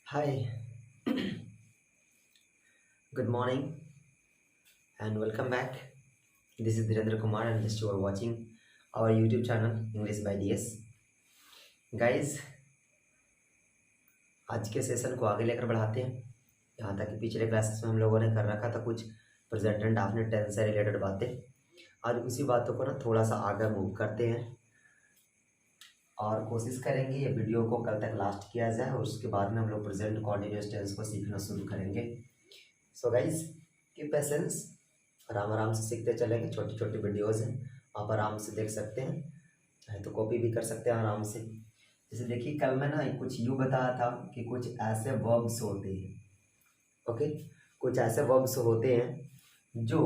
Hi, good morning and welcome back. This is Dhirendra Kumar and just you are watching our YouTube channel English by DS. Guys, आज के session को आगे लेकर बढ़ाते हैं। यहाँ तक कि पिछले क्लासेस में हम लोगों ने कर रखा था कुछ प्रेजेंट एंड डेफिनेट टेंस से रिलेटेड बातें। आज उसी बातों को ना थोड़ा सा आगे मूव करते हैं और कोशिश करेंगे ये वीडियो को कल तक लास्ट किया जाए और उसके बाद में हम लोग प्रेजेंट कॉन्टिन्यूअस टेंस को सीखना शुरू करेंगे। सो गाइज कीप पेशेंस, आराम आराम से सीखते चलेंगे। छोटी छोटी वीडियोज़ हैं, आप आराम से देख सकते हैं, चाहे तो कॉपी भी कर सकते हैं आराम से। जैसे देखिए कल मैं ना कुछ यूँ बताया था कि कुछ ऐसे वर्ब्स होते हैं, ओके, कुछ ऐसे वर्ब्स होते हैं जो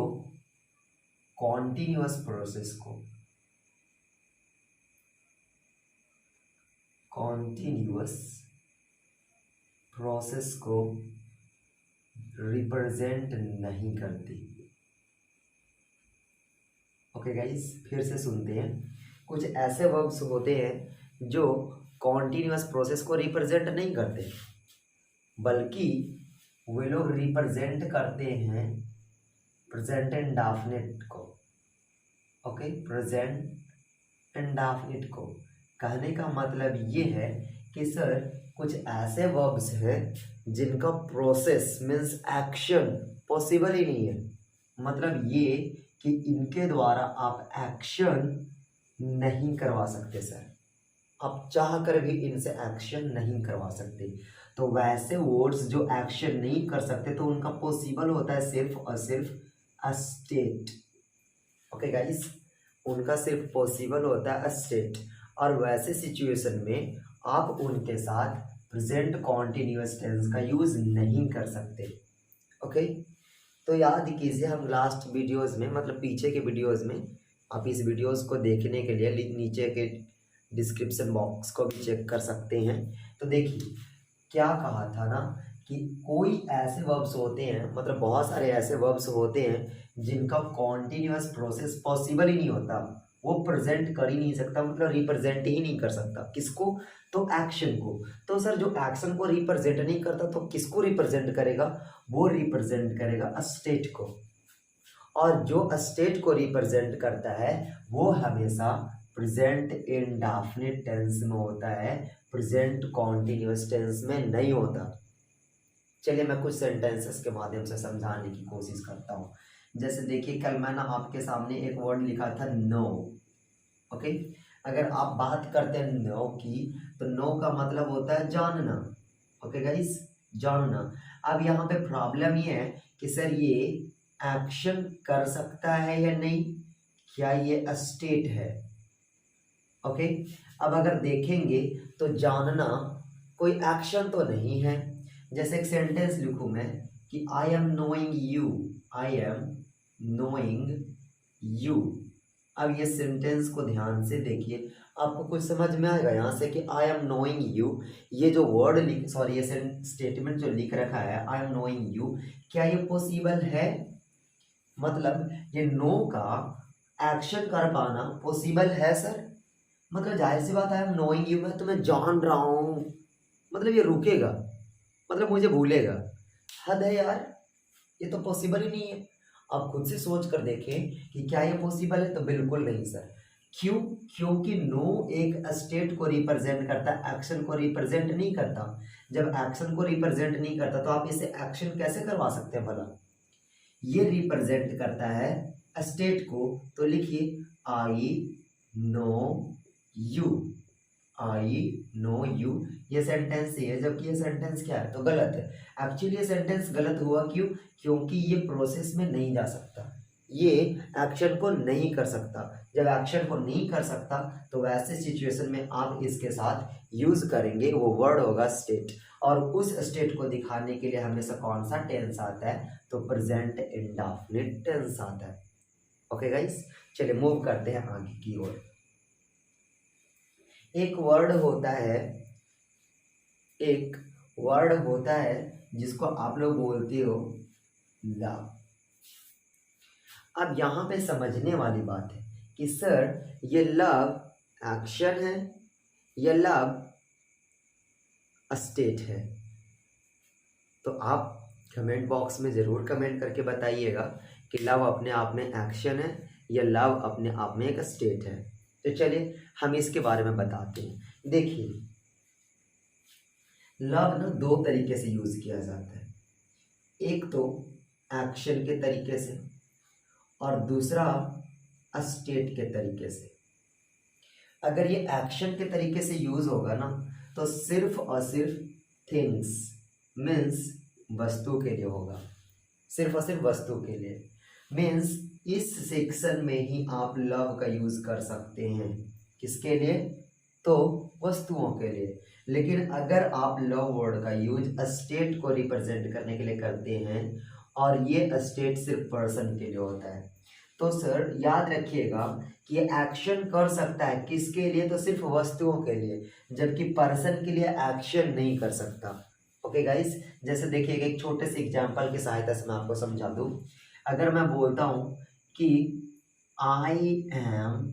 कॉन्टिन्यूअस प्रोसेस को रिप्रेजेंट नहीं करती। ओके गाइस, फिर से सुनते हैं। कुछ ऐसे वर्ब्स होते हैं जो कॉन्टिन्यूअस प्रोसेस को रिप्रेजेंट नहीं करते, बल्कि वे लोग रिप्रेजेंट करते हैं प्रेजेंट इंडेफिनिट को। ओके, प्रेजेंट इंडेफिनिट को कहने का मतलब ये है कि सर कुछ ऐसे वर्ब्स हैं जिनका प्रोसेस मीन्स एक्शन पॉसिबल ही नहीं है। मतलब ये कि इनके द्वारा आप एक्शन नहीं करवा सकते सर, आप चाह कर भी इनसे एक्शन नहीं करवा सकते। तो वैसे वर्ड्स जो एक्शन नहीं कर सकते तो उनका पॉसिबल होता है सिर्फ और सिर्फ अ स्टेट। ओके गाइस, उनका सिर्फ पॉसिबल होता है अ स्टेट, और वैसे सिचुएशन में आप उनके साथ प्रेजेंट कॉन्टिन्यूअस टेंस का यूज नहीं कर सकते। ओके, तो याद कीजिए हम लास्ट वीडियोस में, मतलब पीछे के वीडियोस में, आप इस वीडियोस को देखने के लिए नीचे के डिस्क्रिप्शन बॉक्स को भी चेक कर सकते हैं। तो देखिए क्या कहा था ना कि कोई ऐसे वर्ब्स होते हैं, मतलब बहुत सारे ऐसे वर्ब्स होते हैं जिनका कॉन्टिन्यूअस प्रोसेस पॉसिबल ही नहीं होता, वो प्रेजेंट कर ही नहीं सकता, मतलब रिप्रेजेंट ही नहीं कर सकता। किसको? तो एक्शन को। तो सर जो एक्शन को रिप्रेजेंट नहीं करता तो किसको रिप्रेजेंट करेगा? वो रिप्रेजेंट करेगा स्टेट को, और जो स्टेट को रिप्रेजेंट करता है वो हमेशा प्रेजेंट इंडेफिनिट टेंस में होता है, प्रेजेंट कॉन्टिन्यूअस टेंस में नहीं होता। चलिए मैं कुछ सेंटेंसेस के माध्यम से समझाने की कोशिश करता हूँ। जैसे देखिए कल मैंने आपके सामने एक वर्ड लिखा था नो। ओके, अगर आप बात करते हैं नो की तो नो का मतलब होता है जानना। ओके गाइस, जानना। अब यहाँ पे प्रॉब्लम ये है कि सर ये एक्शन कर सकता है या नहीं, क्या ये स्टेट है? ओके, अब अगर देखेंगे तो जानना कोई एक्शन तो नहीं है। जैसे एक सेंटेंस लिखूं मैं कि I am knowing you, I am knowing you. अब ये सेंटेंस को ध्यान से देखिए, आपको कुछ समझ में आएगा यहाँ से कि आई एम नोइंग यू, ये जो वर्ड लिख, सॉरी ये स्टेटमेंट जो लिख रखा है आई एम नोइंग यू, क्या ये पॉसिबल है? मतलब ये नो का एक्शन कर पाना पॉसिबल है सर? मतलब जाहिर सी बात है, आई एम नोइंग यू, मैं तुम्हें जान रहा हूँ, मतलब ये रुकेगा, मतलब मुझे भूलेगा? हद है यार, ये तो पॉसिबल ही नहीं है। आप खुद से सोच कर देखें कि क्या ये पॉसिबल है, तो बिल्कुल नहीं सर। क्यों? क्योंकि नो एक स्टेट को रिप्रेजेंट करता है, एक्शन को रिप्रेजेंट नहीं करता। जब एक्शन को रिप्रेजेंट नहीं करता तो आप इसे एक्शन कैसे करवा सकते हैं भला? ये रिप्रेजेंट करता है स्टेट को। तो लिखिए I know you, I know you, ये सेंटेंस ही है, जबकि ये सेंटेंस क्या है? तो गलत है। एक्चुअली ये सेंटेंस गलत हुआ क्यों? क्योंकि ये प्रोसेस में नहीं जा सकता, ये एक्शन को नहीं कर सकता। जब एक्शन को नहीं कर सकता तो वैसे सिचुएशन में आप इसके साथ यूज करेंगे, वो वर्ड होगा स्टेट, और उस स्टेट को दिखाने के लिए हमेशा कौन सा टेंस आता है? तो प्रेजेंट इंडेफिनिट टेंस आता है। ओके गाइस, चलिए मूव करते हैं आगे की ओर। एक वर्ड होता है, एक वर्ड होता है जिसको आप लोग बोलते हो लव। अब यहाँ पे समझने वाली बात है कि सर ये लव एक्शन है या लव स्टेट है? तो आप कमेंट बॉक्स में ज़रूर कमेंट करके बताइएगा कि लव अपने आप में एक्शन है या लव अपने आप में एक स्टेट है। तो चलिए हम इसके बारे में बताते हैं। देखिए, लव ना दो तरीके से यूज़ किया जाता है, एक तो एक्शन के तरीके से और दूसरा स्टेट के तरीके से। अगर ये एक्शन के तरीके से यूज़ होगा ना तो सिर्फ और सिर्फ थिंग्स मीन्स वस्तु के लिए होगा, सिर्फ और सिर्फ वस्तु के लिए। मीन्स इस सेक्शन में ही आप लव का यूज़ कर सकते हैं। किसके लिए? तो वस्तुओं के लिए। लेकिन अगर आप लव वर्ड का यूज स्टेट को रिप्रेजेंट करने के लिए करते हैं और ये स्टेट सिर्फ पर्सन के लिए होता है, तो सर याद रखिएगा कि ये एक्शन कर सकता है किसके लिए? तो सिर्फ वस्तुओं के लिए, जबकि पर्सन के लिए एक्शन नहीं कर सकता। ओके गाइस, जैसे देखिएगा एक छोटे से एग्जांपल की सहायता से मैं आपको समझा दूं। अगर मैं बोलता हूं कि I am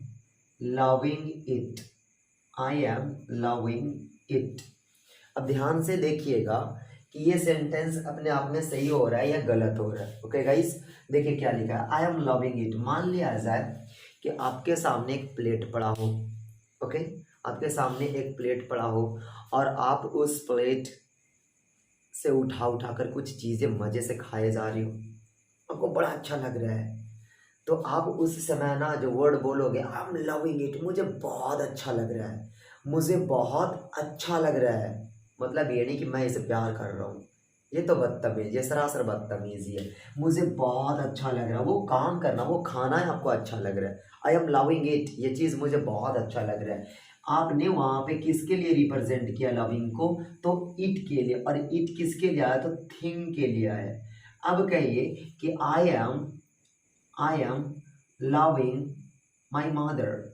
loving it, I am loving it, अब ध्यान से देखिएगा कि ये सेंटेंस अपने आप में सही हो रहा है या गलत हो रहा है। ओके गाइस, देखिए क्या लिखा है, आई एम लविंग इट। मान लिया जाए कि आपके सामने एक प्लेट पड़ा हो, ओके, आपके सामने एक प्लेट पड़ा हो और आप उस प्लेट से उठा उठा कर कुछ चीज़ें मज़े से खाए जा रही हो, आपको बड़ा अच्छा लग रहा है, तो आप उस समय ना जो वर्ड बोलोगे आई एम लविंग इट, मुझे बहुत अच्छा लग रहा है, मुझे बहुत अच्छा लग रहा है, मतलब ये नहीं कि मैं इसे प्यार कर रहा हूँ, ये तो बदतमीज, ये सरासर बदतमीजी है। मुझे बहुत अच्छा लग रहा है, वो काम करना, वो खाना है आपको अच्छा लग रहा है, आई एम लविंग इट, ये चीज़ मुझे बहुत अच्छा लग रहा है। आपने वहाँ पे किसके लिए रिप्रेजेंट किया लविंग को? तो इट के लिए, और इट किसके लिए आया? तो थिंग के लिए आया। अब कहिए कि I am loving my mother,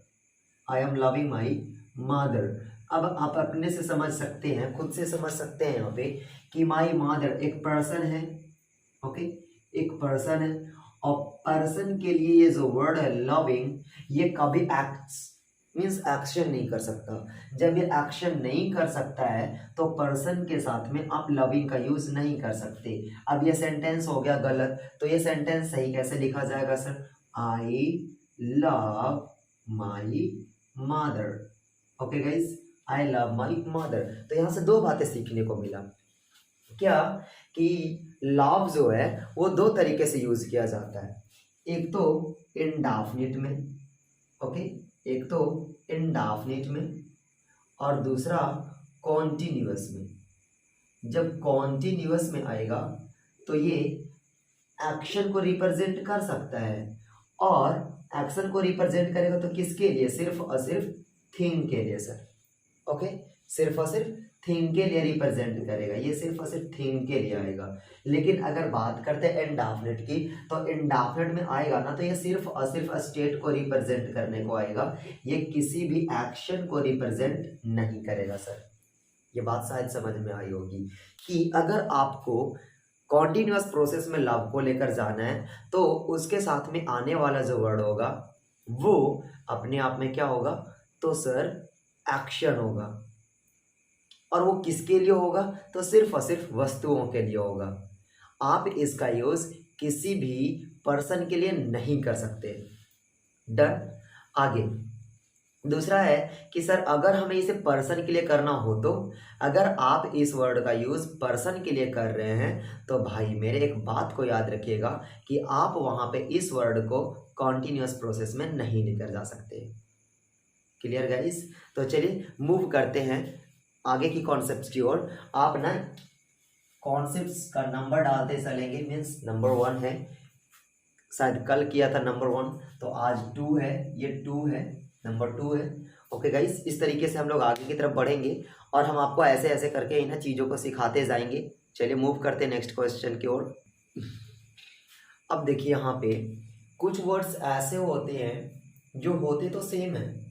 I am loving my mother. अब आप अपने से समझ सकते हैं, खुद से समझ सकते हैं यहाँ पे कि माई मदर एक पर्सन है, ओके, एक पर्सन है, और पर्सन के लिए ये जो वर्ड है लविंग, ये कभी एक्ट्स मीन्स एक्शन नहीं कर सकता। जब ये एक्शन नहीं कर सकता है तो पर्सन के साथ में आप लविंग का यूज नहीं कर सकते। अब ये सेंटेंस हो गया गलत, तो ये सेंटेंस सही कैसे लिखा जाएगा sir? I love my mother. Okay guys, I love my mother. तो यहाँ से दो बातें सीखने को मिला, क्या कि लव जो है वो दो तरीके से यूज किया जाता है, एक तो इंडेफिनिट में, ओके, एक तो इंडेफिनिट में और दूसरा कॉन्टिन्यूअस में। जब कॉन्टिन्यूअस में आएगा तो ये एक्शन को रिप्रेजेंट कर सकता है, और एक्शन को रिप्रेजेंट करेगा तो किसके लिए? सिर्फ और सिर्फ थिंग के लिए सर, ओके, सिर्फ और सिर्फ थिंग के लिए रिप्रेजेंट करेगा, ये सिर्फ और सिर्फ थिंग के लिए आएगा। लेकिन अगर बात करते हैं इंडेफिनिट की, तो इंडेफिनिट में आएगा ना तो ये सिर्फ और सिर्फ स्टेट को रिप्रेजेंट करने को आएगा, ये किसी भी एक्शन को रिप्रेजेंट नहीं करेगा सर। ये बात शायद समझ में आई होगी कि अगर आपको कॉन्टिन्यूअस प्रोसेस में लव को लेकर जाना है तो उसके साथ में आने वाला जो वर्ड होगा वो अपने आप में क्या होगा? तो सर एक्शन होगा, और वो किसके लिए होगा? तो सिर्फ और सिर्फ वस्तुओं के लिए होगा। आप इसका यूज किसी भी पर्सन के लिए नहीं कर सकते। डन। आगे दूसरा है कि सर अगर हमें इसे पर्सन के लिए करना हो, तो अगर आप इस वर्ड का यूज पर्सन के लिए कर रहे हैं तो भाई मेरे एक बात को याद रखिएगा कि आप वहां पे इस वर्ड को कॉन्टिन्यूअस प्रोसेस में नहीं लेकर जा सकते। Clear guys? तो चलिए मूव करते हैं आगे की कॉन्सेप्ट्स की ओर। आप ना कॉन्सेप्ट्स का नंबर डालते चलेंगे, मीन्स नंबर 1 है, शायद कल किया था नंबर 1, तो आज 2 है, ये 2 है, नंबर 2 है। ओके गाइस, इस तरीके से हम लोग आगे की तरफ बढ़ेंगे और हम आपको ऐसे ऐसे करके इन चीज़ों को सिखाते जाएंगे। चलिए मूव करते हैं नेक्स्ट क्वेश्चन की ओर। अब देखिए यहाँ पे कुछ वर्ड्स ऐसे होते हैं जो होते तो सेम है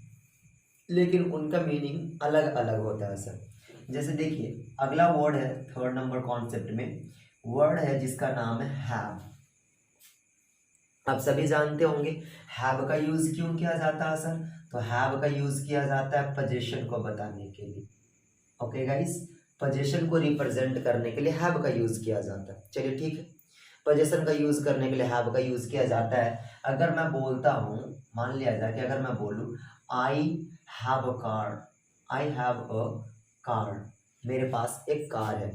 लेकिन उनका मीनिंग अलग अलग होता है सर। जैसे देखिए अगला वर्ड है 3rd नंबर कॉन्सेप्ट में, वर्ड है जिसका नाम है हैव। आप सभी जानते होंगे हैव का यूज क्यों किया जाता है सर? तो हैव का यूज किया जाता है पोजीशन को बताने के लिए। ओके गाइस, पोजीशन को रिप्रेजेंट करने के लिए हैव का यूज किया जाता है। चलिए ठीक है, पोजीशन का यूज करने के लिए हैव का यूज किया जाता है। अगर मैं बोलता हूँ, मान लिया जाए कि अगर मैं बोलूँ I have a car, I have a car, मेरे पास एक कार है,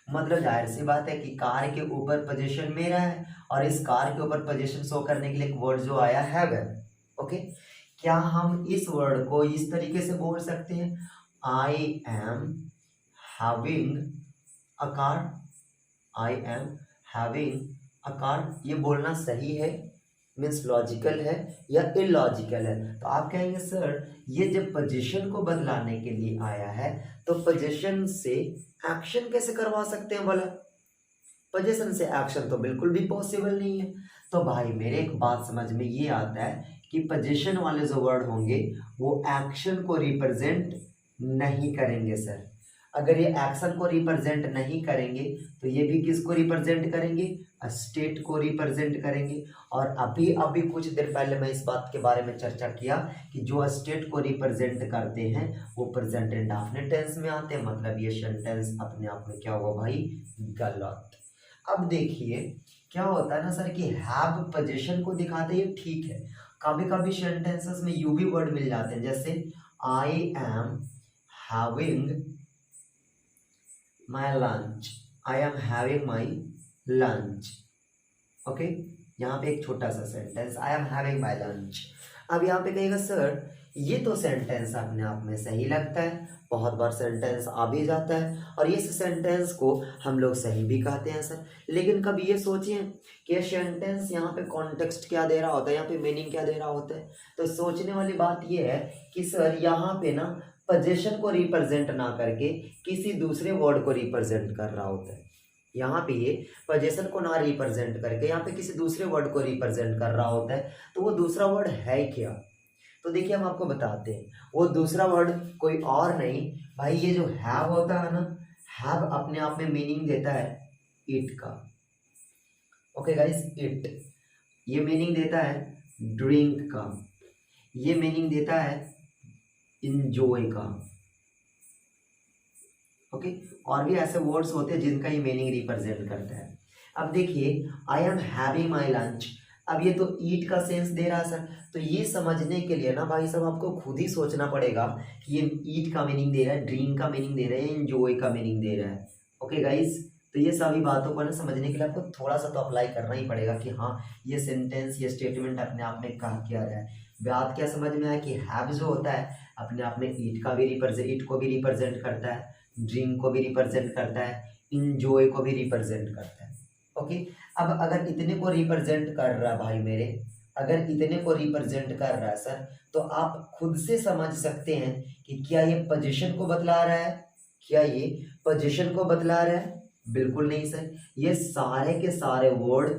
मतलब जाहिर सी बात है कि कार के ऊपर पोजीशन मेरा है और इस कार के ऊपर पोजीशन शो करने के लिए एक वर्ड जो आया हैव है। ओके, क्या हम इस वर्ड को इस तरीके से बोल सकते हैं, I am having a car, I am having a car, ये बोलना सही है, मीन्स लॉजिकल है या इलॉजिकल है? तो आप कहेंगे सर ये जब पोजीशन को बदलाने के लिए आया है तो पोजीशन से एक्शन कैसे करवा सकते हैं बोला? पोजीशन से एक्शन तो बिल्कुल भी पॉसिबल नहीं है। तो भाई मेरे एक बात समझ में ये आता है कि पोजीशन वाले जो वर्ड होंगे वो एक्शन को रिप्रेजेंट नहीं करेंगे सर। अगर ये एक्शन को रिप्रेजेंट नहीं करेंगे तो ये भी किसको रिप्रेजेंट करेंगे? स्टेट को रिप्रेजेंट करेंगे। और अभी अभी कुछ देर पहले मैं इस बात के बारे में चर्चा किया कि जो स्टेट को रिप्रेजेंट करते हैं वो प्रेजेंट इंडेफिनिट टेंस में आते हैं, मतलब ये सेंटेंस अपने आप में क्या हुआ भाई? गलत। अब देखिए क्या होता है ना सर कि हैव पोजीशन को दिखाते हैं, ठीक है, कभी कभी सेंटेंसेस में यू भी वर्ड मिल जाते हैं, जैसे I am having my lunch, I am having my lunch. Okay, यहाँ पे एक छोटा सा sentence, I am having my lunch. अब यहाँ पे कहेगा सर ये तो सेंटेंस अपने आप में सही लगता है, बहुत बार सेंटेंस आ भी जाता है और इस सेंटेंस को हम लोग सही भी कहते हैं सर, लेकिन कभी ये सोचिए कि ये सेंटेंस यहाँ पे कॉन्टेक्स्ट क्या दे रहा होता है, यहाँ पे मीनिंग क्या दे रहा होता है? तो सोचने वाली बात ये है कि सर यहाँ पे ना पोजीशन को रिप्रेजेंट ना करके किसी दूसरे वर्ड को रिप्रेजेंट कर रहा होता है। यहाँ पे ये पोजीशन को ना रिप्रेजेंट करके यहाँ पे किसी दूसरे वर्ड को रिप्रेजेंट कर रहा होता है, तो वो दूसरा वर्ड है क्या? तो देखिए हम आपको बताते हैं, वो दूसरा वर्ड कोई और नहीं भाई, ये जो हैव होता है ना, हैव अपने आप में मीनिंग देता है इट का। ओके गाइस, इट ये मीनिंग देता है ड्रिंक का, ये मीनिंग देता है इंजॉय का। ओके, और भी ऐसे वर्ड्स होते हैं जिनका ये मीनिंग रिप्रेजेंट करता है। अब देखिए I am having my lunch, अब ये तो ईट का सेंस दे रहा है सर, तो ये समझने के लिए ना भाई साहब आपको खुद ही सोचना पड़ेगा कि ये ईट का मीनिंग दे रहा है, ड्रिंक का मीनिंग दे रहा है, एंजॉय का मीनिंग दे रहा है। ओके गाइस, तो ये सभी बातों को ना समझने के लिए आपको थोड़ा सा तो अप्लाई करना ही पड़ेगा कि हाँ ये सेंटेंस ये स्टेटमेंट अपने आप में कहा क्या रहा है। बात क्या समझ में आया कि हैव जो होता है अपने आप में ईट का भी ईट को भी रिप्रेजेंट करता है, ड्रिंक को भी रिप्रेजेंट करता है, इंजॉय को भी रिप्रेजेंट करता है। ओके, अब अगर इतने को रिप्रेजेंट कर रहा है भाई मेरे, अगर इतने को रिप्रेजेंट कर रहा है सर, तो आप खुद से समझ सकते हैं कि क्या ये पोजीशन को बतला रहा है? क्या ये पोजीशन को बतला रहा है? बिल्कुल नहीं सर, ये सारे के सारे वर्ड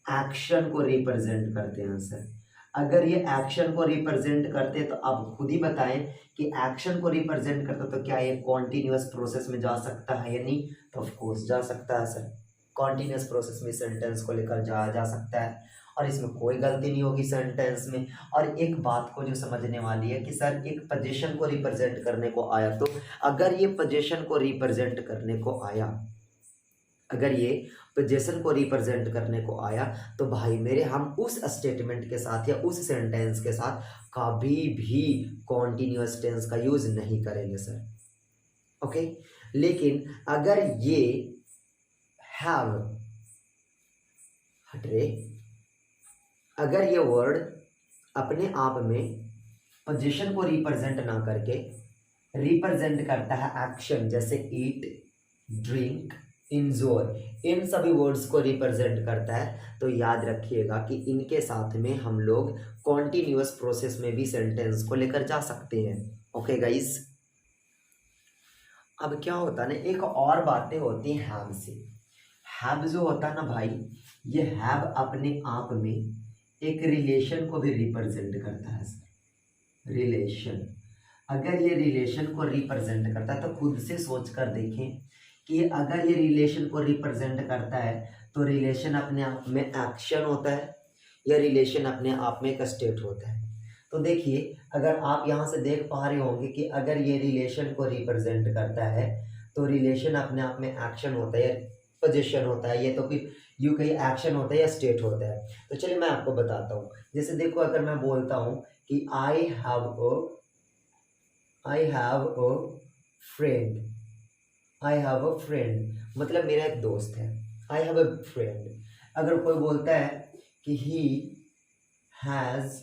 एक्शन को रिप्रेजेंट करते हैं सर। अगर ये एक्शन को रिप्रेजेंट करते तो आप खुद ही बताएं कि एक्शन को रिप्रेजेंट करता तो क्या ये कॉन्टिन्यूअस प्रोसेस में जा सकता है या नहीं? तो ऑफ कोर्स जा सकता है सर, कॉन्टिन्यूअस प्रोसेस में सेंटेंस को लेकर जाया जा सकता है और इसमें कोई गलती नहीं होगी सेंटेंस में। और एक बात को जो समझने वाली है कि सर एक पोजीशन को रिप्रेजेंट करने को आया, तो अगर ये पोजीशन को रिप्रेजेंट करने को आया, अगर ये पोजीशन को रिप्रेजेंट करने को आया तो भाई मेरे हम उस स्टेटमेंट के साथ या उस सेंटेंस के साथ कभी भी कॉन्टिन्यूअस टेंस का यूज नहीं करेंगे सर। ओके, लेकिन अगर ये हैव हट रे, अगर ये वर्ड अपने आप में पोजीशन को रिप्रेजेंट ना करके रिप्रेजेंट करता है एक्शन, जैसे ईट, ड्रिंक, इंजॉय, इन सभी वर्ड्स को रिप्रेजेंट करता है, तो याद रखिएगा कि इनके साथ में हम लोग कॉन्टिन्यूअस प्रोसेस में भी सेंटेंस को लेकर जा सकते हैं। ओके गाइस, अब क्या होता है ना, एक और बातें होती हैं हैव से। हैव जो होता है ना भाई, ये हैव अपने आप में एक रिलेशन को भी रिप्रेजेंट करता है सर। रिलेशन, अगर ये रिलेशन को रिप्रेजेंट करता है तो खुद से सोच कर देखें कि अगर ये रिलेशन को रिप्रेजेंट करता है तो रिलेशन अपने आप में एक्शन होता है या रिलेशन अपने आप में एक स्टेट होता है? तो देखिए अगर आप यहाँ से देख पा रहे होंगे कि अगर ये रिलेशन को रिप्रेजेंट करता है तो रिलेशन अपने आप में एक्शन होता है या पोजीशन होता है, ये तो फिर यू कहीं एक्शन होता है या स्टेट होता है। तो चलिए मैं आपको बताता हूँ। जैसे देखो, अगर मैं बोलता हूँ कि I have a friend, I have a friend मतलब मेरा एक दोस्त है, आई हैव अ फ्रेंड। अगर कोई बोलता है कि he has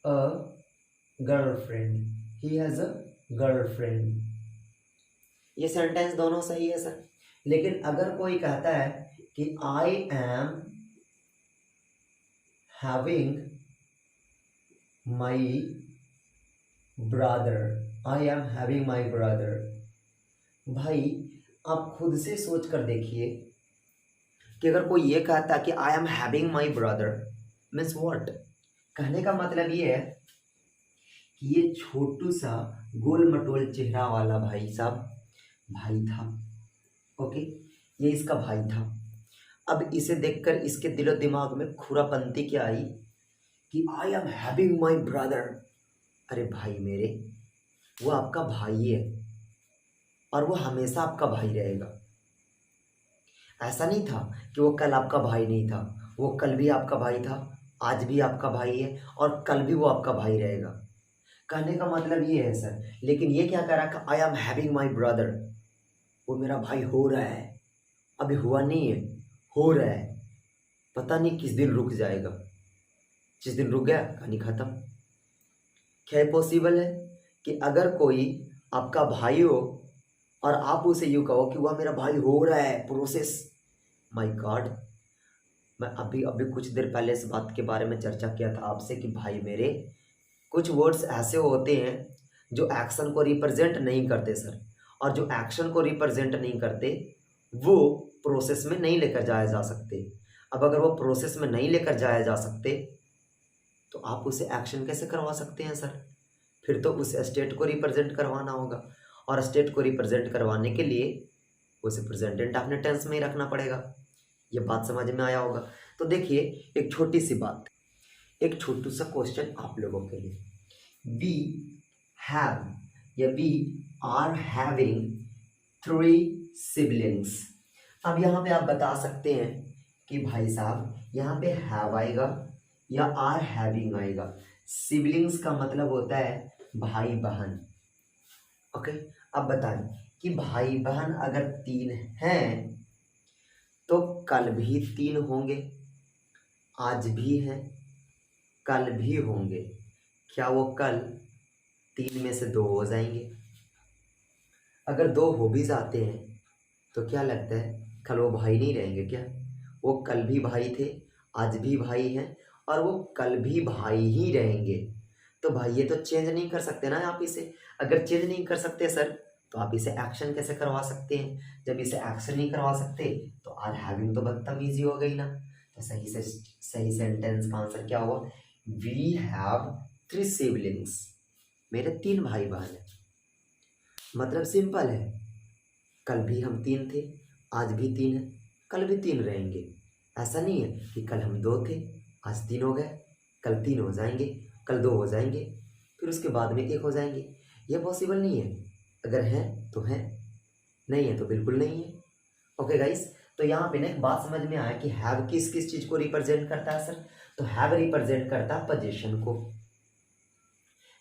a girlfriend, he has a girlfriend, ये सेंटेंस दोनों सही है सर। लेकिन अगर कोई कहता है कि I am having my brother, I am having my brother, भाई आप खुद से सोच कर देखिए कि अगर कोई ये कहता है कि I am having my brother means what. कहने का मतलब ये है कि ये छोटू सा गोल मटोल चेहरा वाला भाई साहब भाई था, ओके, ये इसका भाई था। अब इसे देखकर इसके दिलो दिमाग में खुरापंती क्या आई कि I am having my brother. अरे भाई मेरे, वो आपका भाई है और वो हमेशा आपका भाई रहेगा। ऐसा नहीं था कि वो कल आपका भाई नहीं था, वो कल भी आपका भाई था, आज भी आपका भाई है और कल भी वो आपका भाई रहेगा। कहने का मतलब ये है सर। लेकिन ये क्या कह रहा है, I am having my brother, वो मेरा भाई हो रहा है, अभी हुआ नहीं है, हो रहा है, पता नहीं किस दिन रुक जाएगा। जिस दिन रुक गया कहानी खत्म। क्या पॉसिबल है कि अगर कोई आपका भाई हो और आप उसे यूँ कहो कि वह मेरा भाई हो रहा है, प्रोसेस, माय गॉड। मैं अभी अभी कुछ देर पहले इस बात के बारे में चर्चा किया था आपसे कि भाई मेरे, कुछ वर्ड्स ऐसे होते हैं जो एक्शन को रिप्रेजेंट नहीं करते सर, और जो एक्शन को रिप्रेजेंट नहीं करते वो प्रोसेस में नहीं लेकर जाया जा सकते। अब अगर वो प्रोसेस में नहीं लेकर जाया जा सकते तो आप उसे एक्शन कैसे करवा सकते हैं सर? फिर तो उस स्टेट को रिप्रेजेंट करवाना होगा, और स्टेट को रिप्रेजेंट करवाने के लिए उसे प्रेजेंट इंडेफिनिट टेंस में ही रखना पड़ेगा। ये बात समझ में आया होगा। तो देखिए, एक छोटी सी बात, एक छोटू सा क्वेश्चन आप लोगों के लिए। वी हैव या वी आर हैविंग 3 सिबलिंग्स। अब यहाँ पे आप बता सकते हैं कि भाई साहब यहाँ पे हैव आएगा या आर हैविंग आएगा। सिबलिंग्स का मतलब होता है भाई बहन, ओके। अब बताएं कि भाई बहन अगर 3 हैं तो कल भी 3 होंगे, आज भी हैं, कल भी होंगे। क्या वो कल 3 में से 2 हो जाएंगे? अगर 2 हो भी जाते हैं तो क्या लगता है कल वो भाई नहीं रहेंगे क्या? वो कल भी भाई थे, आज भी भाई हैं और वो कल भी भाई ही रहेंगे। तो भाई ये तो चेंज नहीं कर सकते ना आप इसे। अगर चेंज नहीं कर सकते सर तो आप इसे एक्शन कैसे करवा सकते हैं? जब इसे एक्शन नहीं करवा सकते तो आर हैविंग तो बदतमीजी हो गई ना। तो सही सेंटेंस का आंसर क्या हुआ? वी हैव 3 सिबलिंग्स, मेरे 3 भाई बहन हैं। मतलब सिंपल है, कल भी हम 3 थे, आज भी 3 है, कल भी 3 रहेंगे। ऐसा नहीं है कि कल हम 2 थे, आज 3 हो गए, कल 3 हो जाएंगे, कल 2 हो जाएंगे, फिर उसके बाद में 1 हो जाएंगे। ये पॉसिबल नहीं है। अगर है तो है, नहीं है तो बिल्कुल नहीं है। ओके गाइस, तो यहाँ पे ना एक बात समझ में आया कि हैव किस किस चीज को रिप्रेजेंट करता है सर? तो हैव रिप्रेजेंट करता है पोजीशन को,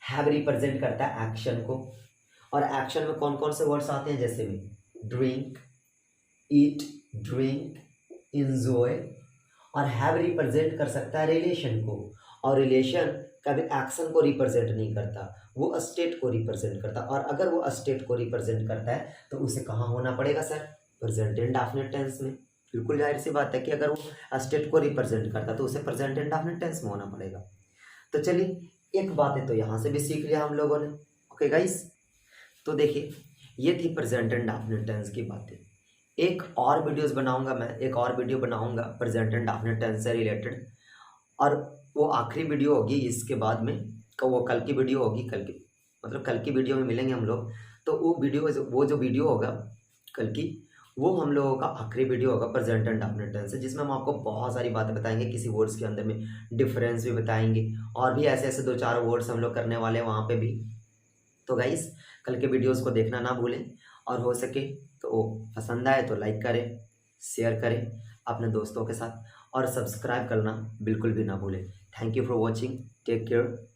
हैव रिप्रेजेंट करता है एक्शन को। और एक्शन में कौन कौन से वर्ड्स आते हैं? जैसे में ड्रिंक, ईट, ड्रिंक, इंजॉय। और हैव रिप्रेजेंट कर सकता है रिलेशन को, और रिलेशन कभी एक्शन को रिप्रेजेंट नहीं करता, वो स्टेट को रिप्रेजेंट करता। और अगर वो स्टेट को रिप्रेजेंट करता है तो उसे कहाँ होना पड़ेगा सर? प्रेजेंट इंडेफिनिट टेंस में। बिल्कुल जाहिर सी बात है कि अगर वो स्टेट को रिप्रेजेंट करता तो उसे प्रेजेंट इंडेफिनिट टेंस में होना पड़ेगा। तो चलिए, एक बात है तो यहाँ से भी सीख लिया हम लोगों ने। ओके गाइस, तो देखिए ये थी प्रेजेंट इंडेफिनिट टेंस की बातें। एक और वीडियोस बनाऊंगा मैं, एक और वीडियो बनाऊंगा प्रेजेंट इंडेफिनिट टेंस से रिलेटेड, और वो आखिरी वीडियो होगी इसके बाद में। वो कल की वीडियो होगी, कल की मतलब कल की वीडियो में मिलेंगे हम लोग। तो वो जो वीडियो होगा कल की, वो हम लोगों का आखिरी वीडियो होगा प्रेजेंट इंडेफिनिट टेंस से, जिसमें हम आपको बहुत सारी बातें बताएंगे, किसी वर्ड्स के अंदर में डिफरेंस भी बताएंगे, और भी ऐसे ऐसे 2-4 वर्ड्स हम लोग करने वाले हैं वहाँ पे भी। तो गाइस, कल के वीडियोस को देखना ना भूलें, और हो सके तो पसंद आए तो लाइक करें, शेयर करें अपने दोस्तों के साथ और सब्सक्राइब करना बिल्कुल भी ना भूलें। Thank you for watching, take care.